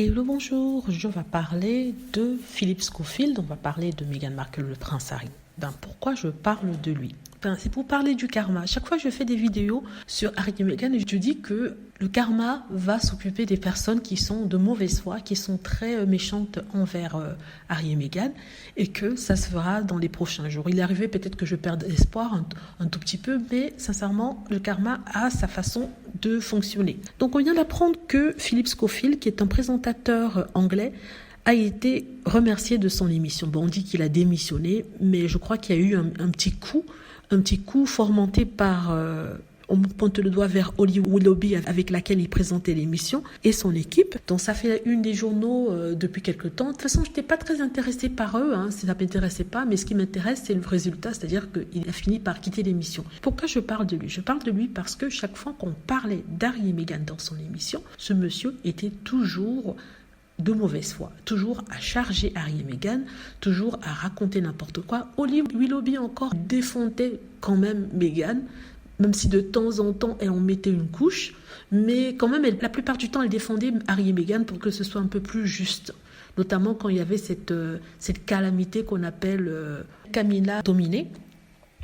Hello, bonjour, aujourd'hui on va parler de Philip Schofield, on va parler de Meghan Markle, le prince Harry. Pourquoi je parle de lui? C'est pour parler du karma. Chaque fois que je fais des vidéos sur Harry et Meghan, je dis que le karma va s'occuper des personnes qui sont de mauvaise foi, qui sont très méchantes envers Harry et Meghan, et que ça se fera dans les prochains jours. Il est arrivé peut-être que je perde espoir un tout petit peu, mais sincèrement, le karma a sa façon de fonctionner. Donc on vient d'apprendre que Philip Schofield, qui est un présentateur anglais, a été remercié de son émission. Bon, on dit qu'il a démissionné, mais je crois qu'il y a eu un petit coup fomenté par... on pointe le doigt vers Holly Willoughby avec laquelle il présentait l'émission et son équipe. Donc ça fait une des journaux depuis quelque temps. De toute façon, je n'étais pas très intéressée par eux, ça ne m'intéressait pas, mais ce qui m'intéresse, c'est le résultat, c'est-à-dire qu'il a fini par quitter l'émission. Pourquoi je parle de lui? Je parle de lui parce que chaque fois qu'on parlait d'Harry et Meghan dans son émission, ce monsieur était toujours de mauvaise foi, toujours à charger Harry et Meghan, toujours à raconter n'importe quoi. Holly Willoughby encore défendait quand même Meghan, même si de temps en temps elle en mettait une couche, mais quand même la plupart du temps elle défendait Harry et Meghan pour que ce soit un peu plus juste, notamment quand il y avait cette calamité qu'on appelle Camilla Tominey.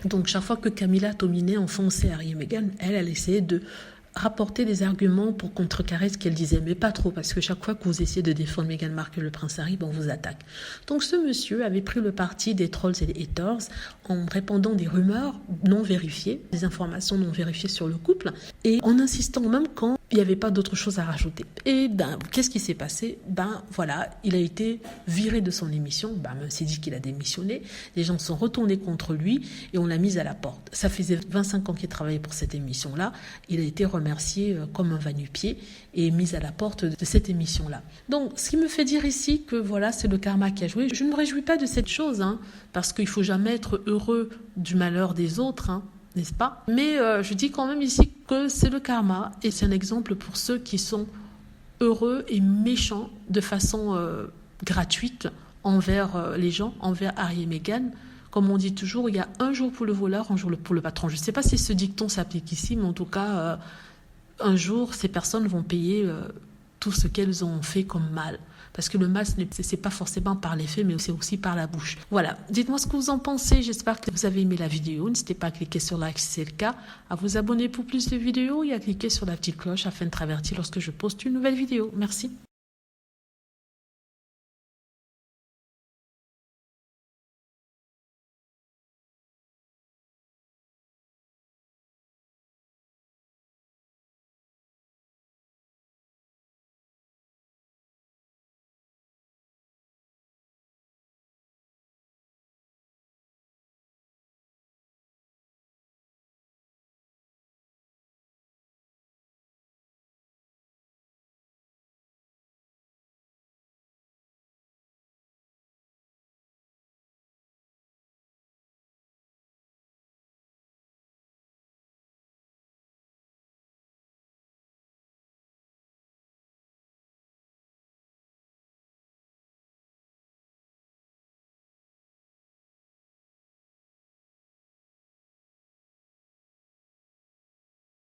Donc chaque fois que Camilla Tominey enfonçait Harry et Meghan, elle essayait de rapporter des arguments pour contrecarrer ce qu'elle disait, mais pas trop, parce que chaque fois que vous essayez de défendre Meghan Markle, le prince Harry, on vous attaque. Donc ce monsieur avait pris le parti des trolls et des haters en répandant des rumeurs non vérifiées, des informations non vérifiées sur le couple, et en insistant même quand il n'y avait pas d'autre chose à rajouter. Et qu'est-ce qui s'est passé? Voilà, il a été viré de son émission, même s'il dit qu'il a démissionné, les gens sont retournés contre lui et on l'a mis à la porte. Ça faisait 25 ans qu'il travaillait pour cette émission-là, il a été remercié comme un va-nu-pied et mis à la porte de cette émission-là. Donc, ce qui me fait dire ici que voilà, c'est le karma qui a joué. Je ne me réjouis pas de cette chose, parce qu'il ne faut jamais être heureux du malheur des autres, n'est-ce pas? Mais je dis quand même ici que c'est le karma et c'est un exemple pour ceux qui sont heureux et méchants de façon gratuite envers les gens, envers Harry et Meghan. Comme on dit toujours, il y a un jour pour le voleur, un jour pour le patron. Je ne sais pas si ce dicton s'applique ici, mais en tout cas, un jour, ces personnes vont payer tout ce qu'elles ont fait comme mal. Parce que le mal, ce n'est pas forcément par les faits, mais c'est aussi par la bouche. Voilà, dites-moi ce que vous en pensez. J'espère que vous avez aimé la vidéo. N'hésitez pas à cliquer sur like si c'est le cas, à vous abonner pour plus de vidéos et à cliquer sur la petite cloche afin de être averti lorsque je poste une nouvelle vidéo. Merci.